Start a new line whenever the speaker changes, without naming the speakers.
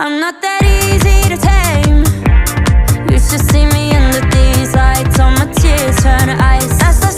I'm not that easy to tame. You should see me under these lights. All my tears turn to ice. I saw